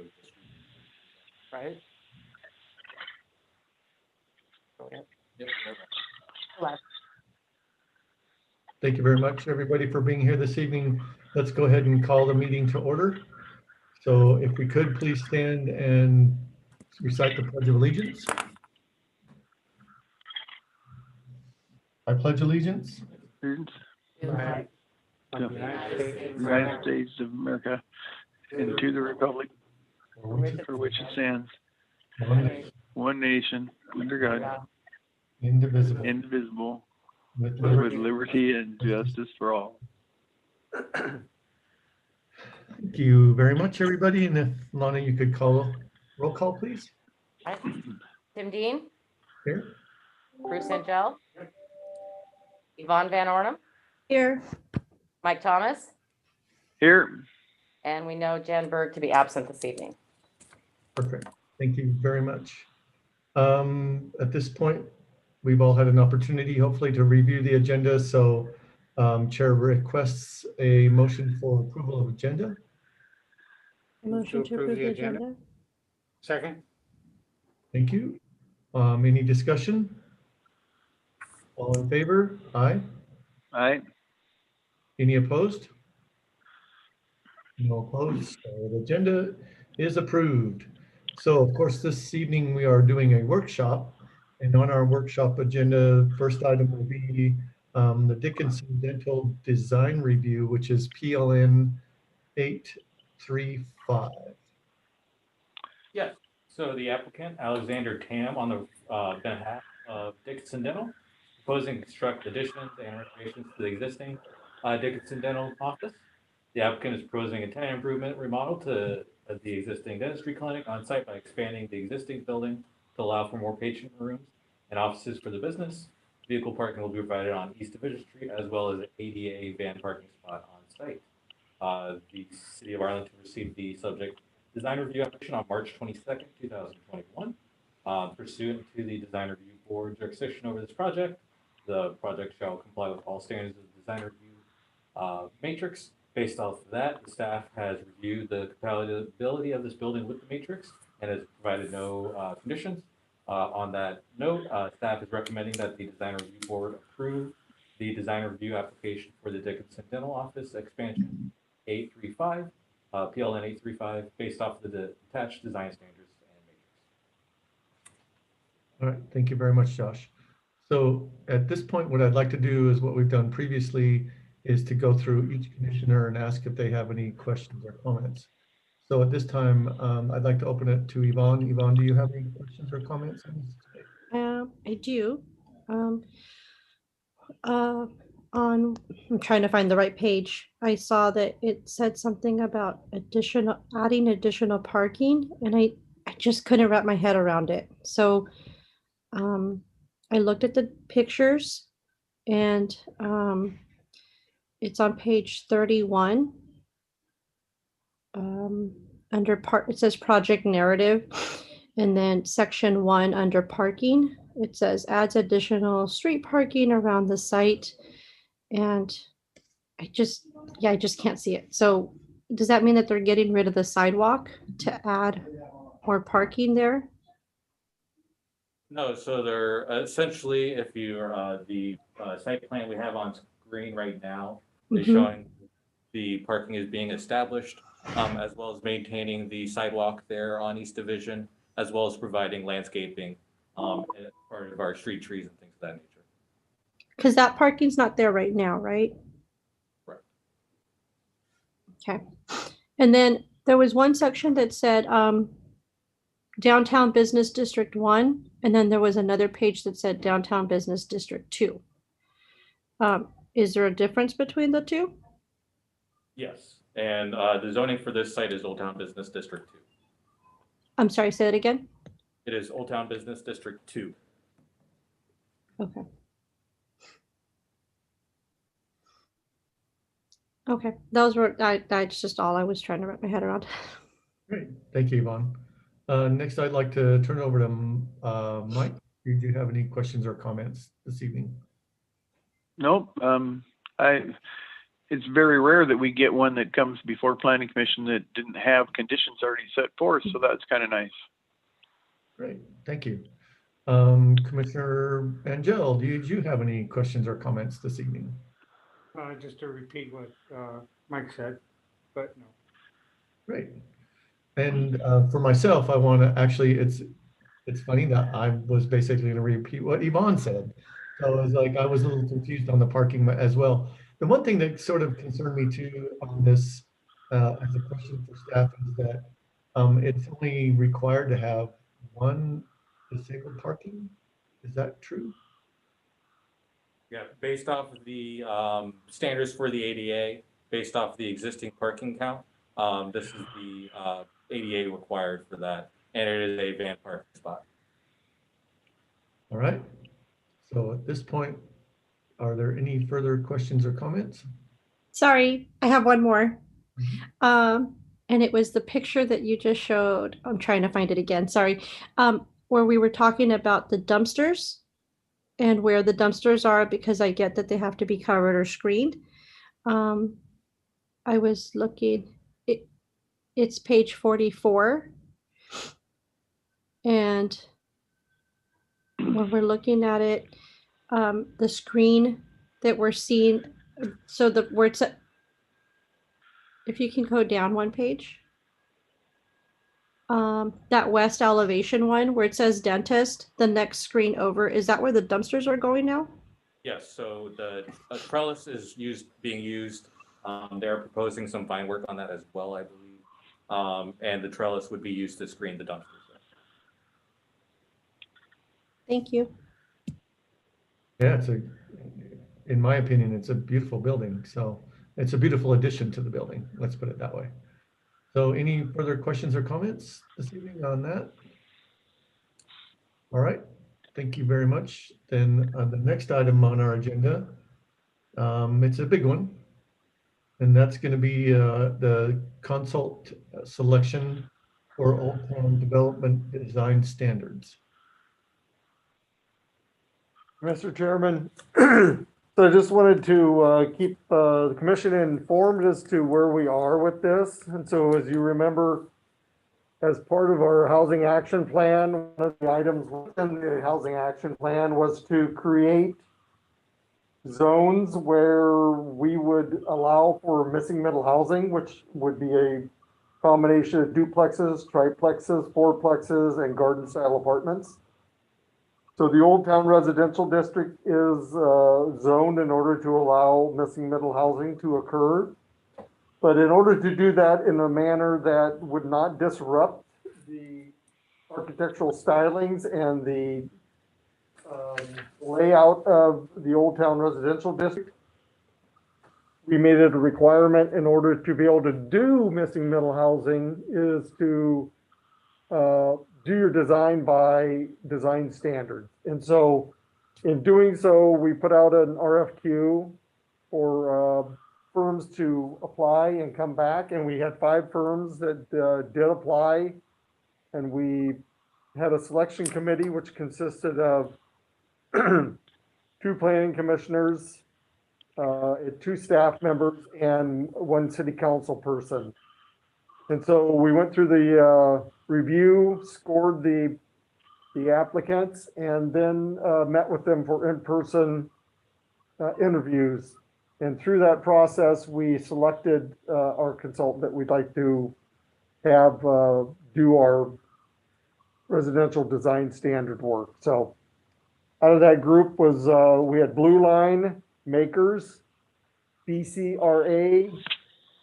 So just Right? Go ahead. yep, Left. Thank you very much, everybody, for being here this evening. Let's go ahead and call the meeting to order. So if we could please stand and recite the Pledge of Allegiance. I pledge allegiance Students, Right. to the United States of America, and to the republic for which it stands, one nation, under God, indivisible, indivisible, with with liberty. liberty and justice for all. Thank you very much, everybody. And if Lana, you could call roll call, please. Right. Tim Dean, Here. Bruce Angel, Yvonne Van Ornum, Here. Mike Thomas, Here, and we know Jan Berg to be absent this evening. Perfect. Thank you very much. At this point, we've all had an opportunity, hopefully, to review the agenda. So Chair requests a motion for approval of agenda. Motion to approve the agenda. Second. Thank you. Any discussion? All in favor? Aye. aye, Any opposed? No opposed. So the agenda is approved. So of course, this evening we are doing a workshop, and on our workshop agenda, first item will be the Dickinson Dental Design Review, which is PLN 835. Yes, so the applicant, Alexander Tam, on the behalf of Dickinson Dental, proposing to construct additions and renovations to the existing Dickinson Dental office. The applicant is proposing a tenant improvement remodel to the existing dentistry clinic on site by expanding the existing building to allow for more patient rooms and offices for the business. Vehicle parking will be provided on East Division Street, as well as an ADA van parking spot on site. The City of Arlington received the subject design review application on March 22nd, 2021. Pursuant to the design review board jurisdiction over this project, the project shall comply with all standards of the design review matrix. Based off of that, the staff has reviewed the compatibility of this building with the matrix and has provided no conditions. On that note, staff is recommending that the design review board approve the design review application for the Dickinson Dental Office expansion 835, PLN 835, based off of the attached design standards and matrix. All right, thank you very much, Josh. So at this point, what I'd like to do is what we've done previously is to go through each commissioner and ask if they have any questions or comments. So at this time, I'd like to open it to Yvonne. Yvonne, do you have any questions or comments on this today? I do. I'm trying to find the right page. I saw that it said something about adding additional parking, and I just couldn't wrap my head around it. So I looked at the pictures, and it's on page 31. Under part, it says project narrative, and then section 1 under parking, it says adds additional street parking around the site, and I just can't see it. So does that mean that they're getting rid of the sidewalk to add more parking there? No, so they're essentially, if you're the site plan we have on screen right now, is Mhm. showing the parking is being established, as well as maintaining the sidewalk there on East Division, as well as providing landscaping as part of our street trees and things of that nature. Because that parking's not there right now, right? Correct. Okay. And then there was one section that said Downtown Business District 1, and then there was another page that said Downtown Business District 2. Is there a difference between the two? Yes, and the zoning for this site is Old Town Business District 2. I'm sorry, say it again. It is Old Town Business District 2. Okay. Okay, that's just all I was trying to wrap my head around. Great, thank you, Yvonne. Next, I'd like to turn it over to Mike. Do you have any questions or comments this evening? nope. it's very rare that we get one that comes before planning commission that didn't have conditions already set forth, so that's kind of nice. Great, thank you. Commissioner Angel, did you have any questions or comments this evening? Just to repeat what Mike said, but no. Great. And for myself, I want to actually, it's funny that I was basically going to repeat what Yvonne said. So it was like, I was a little confused on the parking as well. The one thing that sort of concerned me too on this as a question for staff is that it's only required to have one disabled parking. Is that true? Yeah, based off of the standards for the ADA, based off the existing parking count, this is the ADA required for that, and it is a van parking spot. All right. So at this point, are there any further questions or comments? Sorry, I have one more. And it was the picture that you just showed. I'm trying to find it again. Sorry. Where we were talking about the dumpsters and where the dumpsters are, because I get that they have to be covered or screened. I was looking, it's page 44. And when we're looking at it, the screen that we're seeing, so the where it's at, if you can go down one page. That west elevation one where it says dentist, the next screen over, is that where the dumpsters are going now? Yes, so the trellis is being used. They're proposing some fine work on that as well, I believe. And the trellis would be used to screen the dumpsters. Thank you. Yeah, in my opinion, it's a beautiful building. So it's a beautiful addition to the building. Let's put it that way. So any further questions or comments this evening on that? All right, thank you very much. Then the next item on our agenda, it's a big one. And that's going to be the consult selection for Old Town Development Design Standards. Mr. Chairman, so I just wanted to keep the commission informed as to where we are with this. And so as you remember, as part of our housing action plan, one of the items within the housing action plan was to create zones where we would allow for missing middle housing, which would be a combination of duplexes, triplexes, fourplexes, and garden style apartments. So the Old Town Residential District is zoned in order to allow missing middle housing to occur. But in order to do that in a manner that would not disrupt the architectural stylings and the layout of the Old Town Residential District, we made it a requirement in order to be able to do missing middle housing is to do your design by design standards. And so in doing so, we put out an RFQ for firms to apply and come back. And we had 5 firms that did apply. And we had a selection committee, which consisted of 2 planning commissioners, 2 staff members, and 1 city council person. And so we went through the review, scored the applicants, and then met with them for in-person interviews. And through that process, we selected our consultant that we'd like to have do our residential design standard work. So out of that group was, we had Blue Line, Makers, BCRA,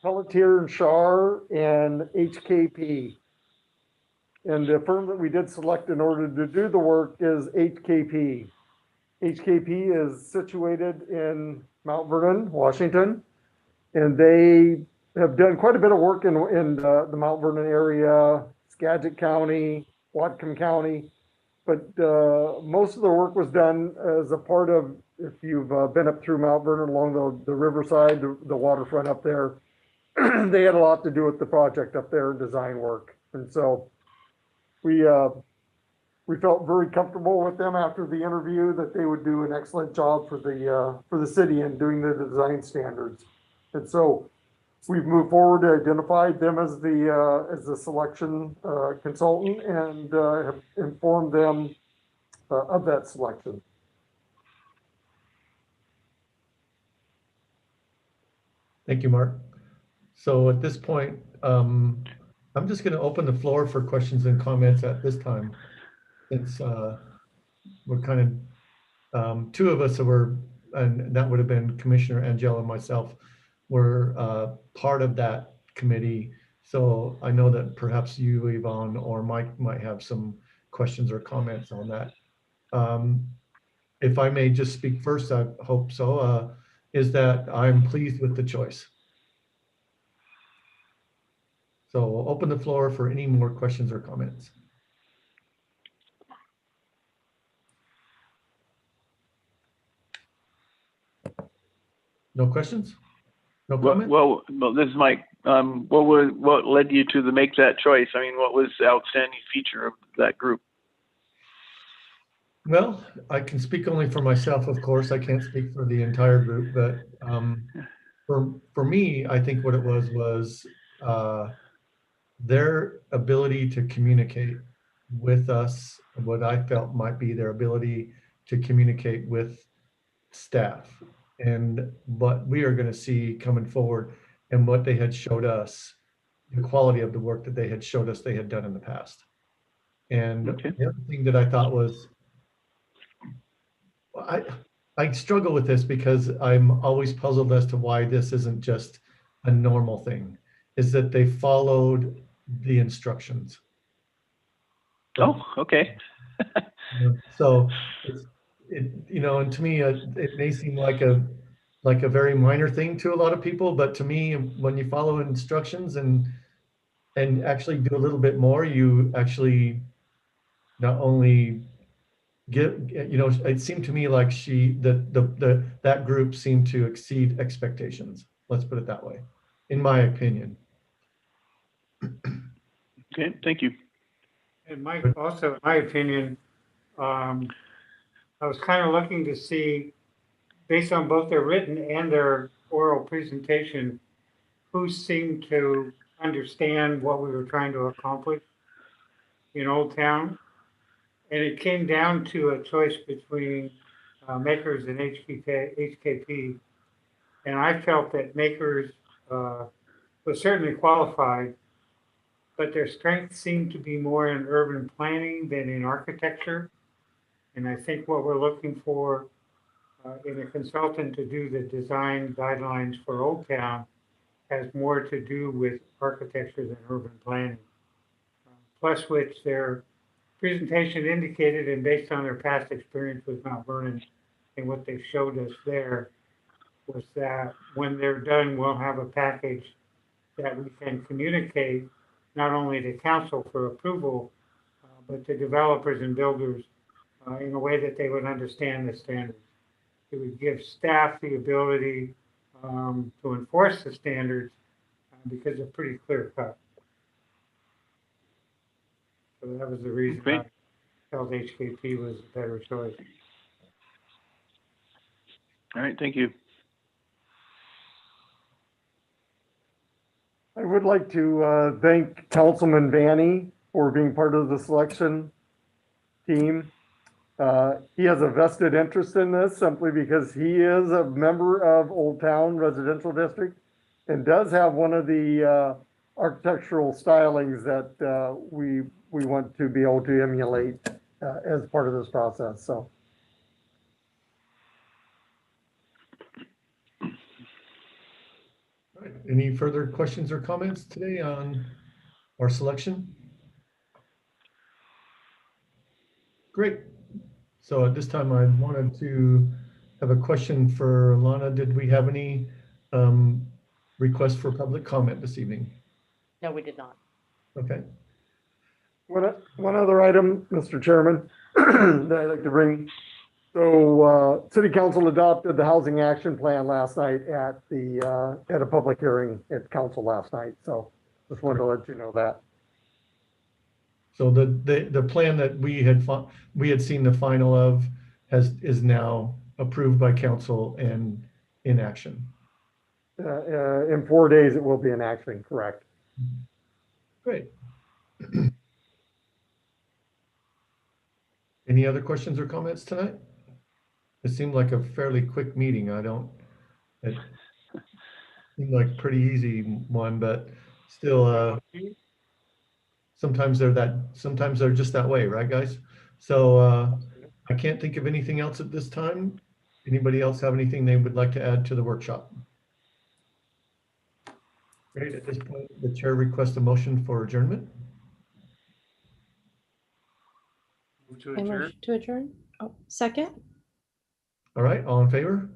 Pelletier and Shar, and HKP. And the firm that we did select in order to do the work is HKP. HKP is situated in Mount Vernon, Washington, and they have done quite a bit of work in the Mount Vernon area, Skagit County, Whatcom County, but most of the work was done as a part of, if you've been up through Mount Vernon along the riverside, the waterfront up there, they had a lot to do with the project up there, design work. And so we felt very comfortable with them after the interview that they would do an excellent job for the city in doing the design standards. And so we've moved forward to identify them as the selection consultant and have informed them of that selection. Thank you, Mark. So at this point, I'm just going to open the floor for questions and comments at this time. Since we're kind of, two of us were, and that would have been Commissioner Angel and myself, were part of that committee. So I know that perhaps you, Yvonne, or Mike might have some questions or comments on that. If I may just speak first, I hope so, is that I'm pleased with the choice. So we'll open the floor for any more questions or comments. No questions? No comments? Well, this is Mike. What led you to make that choice? I mean, what was the outstanding feature of that group? Well, I can speak only for myself, of course. I can't speak for the entire group, but for me, I think what it was their ability to communicate with us, what I felt might be their ability to communicate with staff and what we are going to see coming forward and what they had showed us, the quality of the work that they had showed us they had done in the past. And Okay. the other thing that I thought was, I struggle with this because I'm always puzzled as to why this isn't just a normal thing, is that they followed the instructions. Oh, okay. So and to me, it may seem like a very minor thing to a lot of people, but to me, when you follow instructions and actually do a little bit more, you actually not only it seemed to me like that group seemed to exceed expectations. Let's put it that way, in my opinion. Okay, thank you. And Mike, also, in my opinion, I was kind of looking to see, based on both their written and their oral presentation, who seemed to understand what we were trying to accomplish in Old Town. And it came down to a choice between Makers and HKP. And I felt that Makers was certainly qualified, but their strength seemed to be more in urban planning than in architecture. And I think what we're looking for in a consultant to do the design guidelines for Old Town has more to do with architecture than urban planning. Plus which their presentation indicated, and based on their past experience with Mount Vernon and what they showed us there, was that when they're done, we'll have a package that we can communicate not only to council for approval, but to developers and builders in a way that they would understand the standards. It would give staff the ability to enforce the standards because they're pretty clear cut. So that was the reason I felt HKP was a better choice. All right, thank you. I would like to thank Councilman Vanny for being part of the selection team. He has a vested interest in this simply because he is a member of Old Town Residential District and does have one of the architectural stylings that we want to be able to emulate as part of this process. So. All right. Any further questions or comments today on our selection? Great. So at this time, I wanted to have a question for Lana. Did we have any requests for public comment this evening? No, we did not. Okay. One other item, Mr. Chairman, that I'd like to bring. So City Council adopted the Housing Action Plan last night at a public hearing at Council last night. So just wanted to let you know that. So the plan that we had seen the final of is now approved by Council and in action. in 4 days, it will be in action, correct? Great. Any other questions or comments tonight? It seemed like a fairly quick meeting. It seemed like pretty easy one, but still, sometimes they're just that way, right, guys? So I can't think of anything else at this time. Anybody else have anything they would like to add to the workshop? Great. At this point, the chair requests a motion for adjournment. Move to I adjourn. motion to adjourn. Oh, second? All right, all in favor?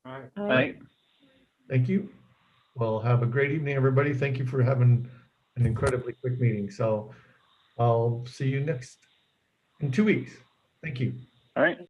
All right. Uh, Aye. Right. Thank you. Well, have a great evening, everybody. Thank you for having an incredibly quick meeting. So I'll see you in 2 weeks. Thank you. All right.